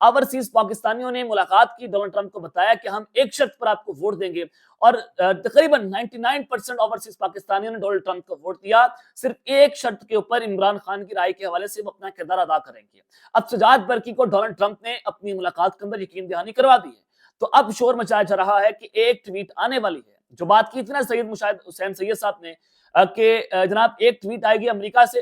Overseas پاکستانیوں نے ملاقات کی، ڈونلڈ ٹرمپ کو بتایا کہ ہم ایک شرط پر آپ کو ووٹ دیں گے، اور تقریباً 99% اوورسیز پاکستانیوں نے ڈونلڈ ٹرمپ کو ووٹ دیا، صرف ایک شرط کے اوپر، عمران خان کی رائے کے حوالے سے وہ اپنا کردار ادا کریں گے۔ اب سجاد برقی کو ڈونلڈ ٹرمپ نے اپنی ملاقات کے اندر یقین دہانی کروا دی ہے، تو اب شور مچایا جا رہا ہے کہ ایک ٹویٹ آنے والی ہے۔ جو بات کی تھی نا سید مشاہد حسین سید صاحب نے کہ جناب ایک ٹویٹ آئے گی امریکہ سے،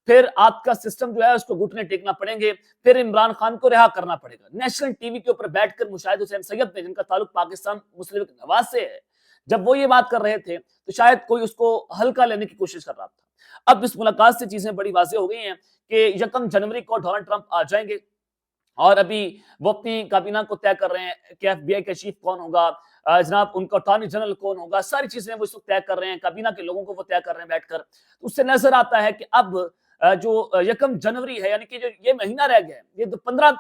پھر آپ کا سسٹم جو ہے اس کو گھٹنے ٹیکنا پڑیں گے، پھر عمران خان کو رہا کرنا پڑے گا۔ نیشنل ٹی وی کے اوپر بیٹھ کر مشاہد حسین سید نے، جن کا تعلق پاکستان مسلم لیگ نواز سے ہے، جب وہ یہ بات کر رہے تھے تو شاید کوئی اس کو ہلکا لینے کی کوشش کر رہا تھا۔ اب اس ملاقات سے چیزیں بڑی واضح ہو گئی ہیں کہ 1 جنوری کو ڈونلڈ ٹرمپ آ جائیں گے، اور ابھی وہ اپنی کابینہ کو طے کر رہے ہیں کہ ایف بی آئی کا چیف کون ہوگا، جناب ان کا اٹارنی جنرل کون ہوگا، ساری چیزیں وہ اس وقت طے کر رہے ہیں، کابینہ کے لوگوں کو وہ طے کر رہے ہیں بیٹھ کر۔ اس سے نظر آتا ہے کہ اب جو 1 جنوری ہے، یعنی کہ جو یہ مہینہ رہ گیا ہے، یہ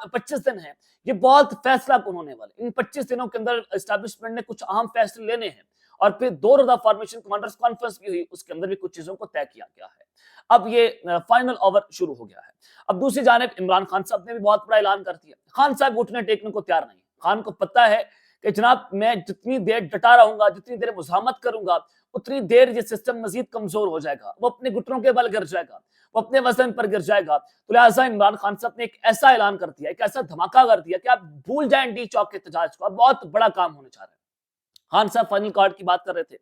25 دن ہے، یہ بہت فیصلہ کن ہونے والے۔ ان 25 دنوں کے اندر اسٹیبلشمنٹ نے کچھ اہم فیصلے لینے ہیں، اور پھر 2 روزہ فارمیشن کمانڈرز کانفرنس بھی ہوئی، اس کے اندر بھی کچھ چیزوں کو طے کیا گیا ہے۔ اب یہ فائنل اوور شروع ہو گیا ہے۔ اب دوسری جانب عمران خان صاحب نے بھی بہت بڑا اعلان کر دیا۔ خان صاحب گھٹنے ٹیکنے کو تیار نہیں۔ خان کو پتہ ہے کہ جناب میں جتنی دیر ڈٹا رہوں گا، جتنی دیر مزاحمت کروں گا، اتنی دیر یہ سسٹم مزید کمزور ہو جائے گا، وہ اپنے گھٹنوں کے بل گر جائے گا، وہ اپنے وزن پر گر جائے گا۔ تو لہٰذا عمران خان صاحب نے ایک ایسا اعلان کر دیا، ایک ایسا دھماکہ کر دیا کہ آپ بھول جائیں ڈی چوک کے احتجاج کو، اب بہت بڑا کام ہونے جا رہا ہے۔ خان صاحب فائنل کارڈ کی بات کر رہے تھے۔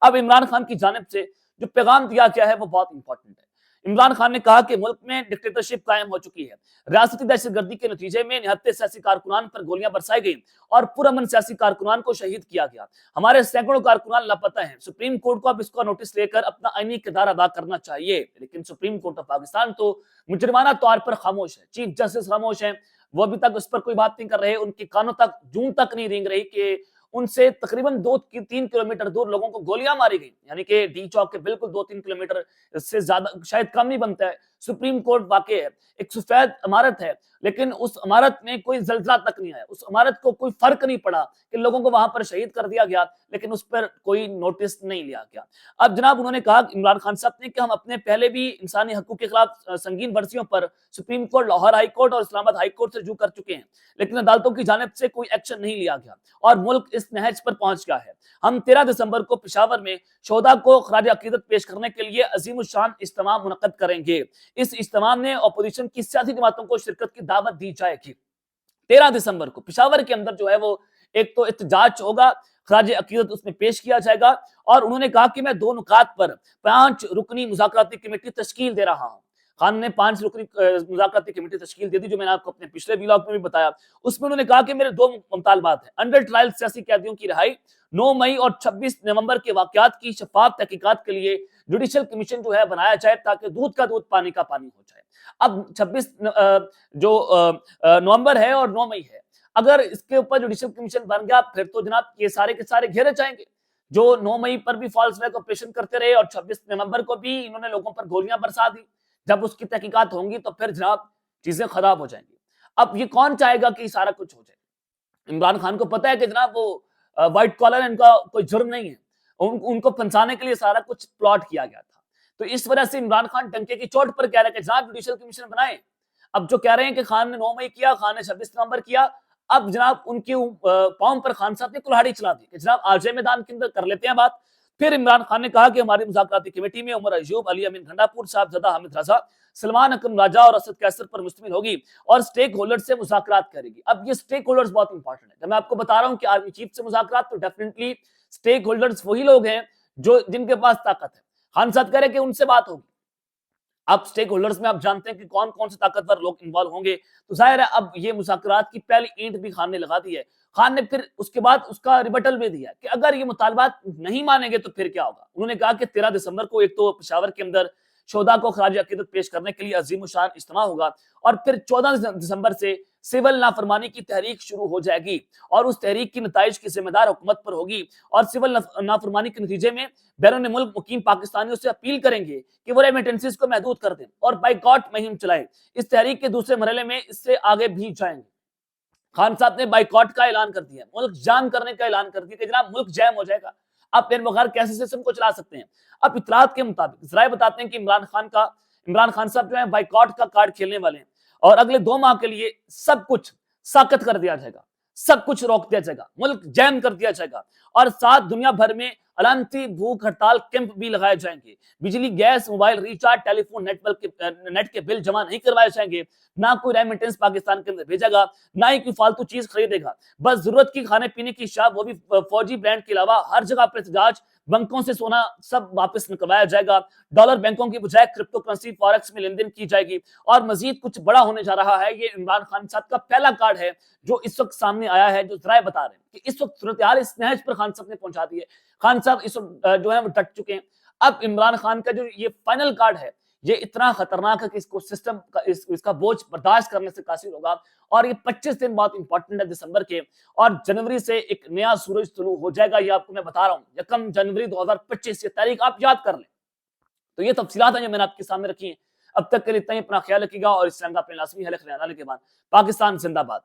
اب عمران خان کی جانب سے جو پیغام دیا گیا ہے وہ بہت امپورٹنٹ ہے۔ عمران خان نے کہا کہ ملک میں ڈکٹیٹرشپ قائم ہو چکی ہے، ریاستی دہشت گردی کے نتیجے میں 79 سیاسی کارکنان پر گولیاں برسائی گئیں اور پرامن سیاسی کارکنان کو شہید کیا گیا، ہمارے سینکڑوں کارکنان لاپتہ ہیں۔ سپریم کورٹ کو اب اس کا نوٹس لے کر اپنا آئینی کردار ادا کرنا چاہیے، لیکن سپریم کورٹ آف پاکستان تو مجرمانہ طور پر خاموش ہے، چیف جسٹس خاموش ہیں، وہ ابھی تک اس پر کوئی بات نہیں کر رہے، ان کی کانوں تک جون تک نہیں رینگ رہی کہ ان سے تقریباً 2-3 کلومیٹر دور لوگوں کو گولیاں ماری گئی، یعنی کہ ڈی چوک کے بالکل 2-3 کلومیٹر سے زیادہ شاید کم نہیں بنتا ہے۔ سپریم کورٹ واقع ہے، ایک سفید عمارت ہے، لیکن اس عمارت میں کوئی زلزلہ تک نہیں آیا، اس عمارت کو کوئی فرق نہیں پڑا کہ لوگوں کو وہاں پر شہید کر دیا گیا، لیکن اس پر کوئی نوٹس نہیں لیا گیا۔ اب جناب انہوں نے کہا عمران خان صاحب نے کہ ہم اپنے پہلے بھی انسانی حقوق کے خلاف سنگین ورزیوں پر supreme court, Lahore high court اور اسلام آباد ہائی کورٹ سے رجوع کر چکے ہیں، لیکن عدالتوں کی جانب سے کوئی ایکشن نہیں لیا گیا اور ملک اس نہج پر پہنچ گیا ہے۔ ہم 13 دسمبر کو پشاور میں شہداء کو خراج عقیدت پیش کرنے کے لیے عظیم الشان اجتماع منعقد کریں گے۔ اس اجتماع میں اپوزیشن کی سیاسی جماعتوں کو شرکت کی دعوت دی جائے گی۔ 13 دسمبر کو پشاور کے اندر جو ہے وہ ایک تو احتجاج ہوگا، خراج عقیدت اس میں پیش کیا جائے گا، اور انہوں نے کہا کہ میں 2 نکات پر 5 رکنی مذاکراتی کمیٹی تشکیل دے رہا ہوں۔ خان نے 5 رکنی مذاکراتی کمیٹی تشکیل دے دی، جو میں نے آپ کو اپنے پچھلے ویلاگ میں بھی بتایا۔ اس میں انہوں نے کہا کہ میرے 2 مطالبات ہیں: انڈر ٹرائل سیاسی قیدیوں کی رہائی، 9 مئی اور 26 نومبر کے واقعات کی شفاف تحقیقات کے لیے جوڈیشل کمیشن جو ہے بنایا جائے، تاکہ دودھ کا دودھ پانی کا پانی ہو جائے۔ اب 26 جو نومبر ہے اور 9 مئی ہے، اگر اس کے اوپر جوڈیشل کمیشن بن گیا، پھر تو جناب یہ سارے کے سارے گھیرے جائیں گے۔ جو 9 مئی پر بھی فالس فلیگ آپریشن کرتے رہے اور 26 نومبر کو بھی انہوں نے لوگوں پر گولیاں برسا دی، جب اس کی تحقیقات ہوں گی تو پھر جناب چیزیں خراب ہو جائیں گی۔ اب یہ کون چاہے گا کہ سارا کچھ ہو جائے؟ عمران خان کو پتا ہے کہ جناب وہ وائٹ کالر، ان کا کوئی جرم نہیں ہے، ان کو پھنسانے کے لیے سارا کچھ پلاٹ کیا گیا تھا۔ تو اس وجہ سے عمران خان ڈنکے کی چوٹ پر کہہ رہے ہیں کہ جناب جوڈیشل کمیشن بنائیں۔ اب جو کہہ رہے ہیں کہ خان نے 9 مئی کیا، خان نے 26 نومبر کیا، اب جناب ان کی پاؤں پر خان صاحب نے کلہاڑی چلا دی کہ جناب آجے میدان کے اندر کر لیتے ہیں بات۔ پھر عمران خان نے کہا کہ ہماری مذاکراتی کمیٹی میں عمر ایوب، علی امین گھنڈا پور، صاحب زدہ حامد رضا، سلمان حکم راجہ اور اسد کیسر پر مشتمل ہوگی اور سٹیک ہولڈر سے مذاکرات کرے گی۔ اب یہ سٹیک ہولڈرز بہت امپورٹنٹ ہے، جب میں آپ کو بتا رہا ہوں کہ آرمی چیف سے مذاکرات، تو ڈیفینیٹلی سٹیک ہولڈرز وہی لوگ ہیں جن کے پاس طاقت ہے۔ خان صاحب کہہ رہے ہیں کہ ان سے بات ہوگی۔ اب سٹیک ہولڈرز میں آپ جانتے ہیں کہ کون کون سے طاقتور لوگ انوالو ہوں گے، تو ظاہر ہے اب یہ مذاکرات کی پہلی اینٹ بھی خان نے لگا دی ہے۔ خان نے پھر اس کے بعد اس کا ریبٹل بھی دیا کہ اگر یہ مطالبات نہیں مانیں گے تو پھر کیا ہوگا۔ انہوں نے کہا کہ 13 دسمبر کو ایک تو پشاور کے اندر شہداء کو خراج عقیدت پیش کرنے کے لیے عظیم الشان اجتماع ہوگا، اور پھر 14 دسمبر سے سول نافرمانی کی تحریک شروع ہو جائے گی، اور اس تحریک کی نتائج کی ذمہ دار حکومت پر ہوگی، اور سول نافرمانی کے نتیجے میں بیرون ملک مقیم پاکستانیوں سے اپیل کریں گے کہ وہ ریمیٹنسز کو محدود کر دیں اور بائیکاٹ مہم چلائیں۔ اس تحریک کے دوسرے مرحلے میں اس سے آگے بھی جائیں گے۔ خان صاحب نے بائیکاٹ کا اعلان کر دیا، ملک جام کرنے کا اعلان کر دیا کہ جناب ملک جام ہو جائے گا، آپ پھر بغیر کیسے سسٹم کو چلا سکتے ہیں۔ اب اطلاعات کے مطابق ذرائع بتاتے ہیں کہ عمران خان صاحب جو ہے بائیکاٹ کا کارڈ کھیلنے والے ہیں، اور اگلے 2 ماہ کے لیے سب کچھ ساکت کر دیا جائے گا، سب کچھ روک دیا جائے گا، ملک جیم کر دیا جائے گا، اور ساتھ دنیا بھر میں علامتی بھوک ہڑتال کیمپ بھی لگائے جائیں گے۔ بجلی، گیس، موبائل ریچارج، ٹیلی فون نیٹ کے بل جمع نہیں کروائے جائیں گے، نہ کوئی ریمیٹنس پاکستان کے اندر بھیجے گا، نہ ہی کوئی فالتو چیز خریدے گا۔ بس ضرورت کی کھانے پینے کی اشیاء، وہ بھی فوجی برانڈ کے علاوہ، ہر جگہ پر احتجاج، بینکوں سے سونا سب واپس نکلوایا جائے گا، ڈالر بینکوں کی بجائے کرپٹو کرنسی فارکس میں لین دین کی جائے گی، اور مزید کچھ بڑا ہونے جا رہا ہے۔ یہ عمران خان صاحب کا پہلا کارڈ ہے جو اس وقت سامنے آیا ہے، جو ذرائع بتا رہے ہیں کہ اس وقت صورتحال اس نہج پر خان صاحب نے پہنچا دی ہے۔ خان صاحب اس وقت جو ہے وہ ڈٹ چکے ہیں۔ اب عمران خان کا جو یہ فائنل کارڈ ہے، یہ اتنا خطرناک ہے کہ اس کو سسٹم اس کا بوجھ برداشت کرنے سے قاصر ہوگا، اور یہ 25 دن بہت امپورٹنٹ ہے دسمبر کے، اور جنوری سے ایک نیا سورج طلوع ہو جائے گا۔ یہ آپ کو میں بتا رہا ہوں، 1 جنوری 2025، یہ تاریخ آپ یاد کر لیں۔ تو یہ تفصیلات ہیں جو میں نے آپ کے سامنے رکھی ہیں۔ اب تک کے لیے اتنا ہی، اپنا خیال رکھیے گا، اور اس چینل کا اپنے لازمی حل خیال کے بعد، پاکستان زندہ باد۔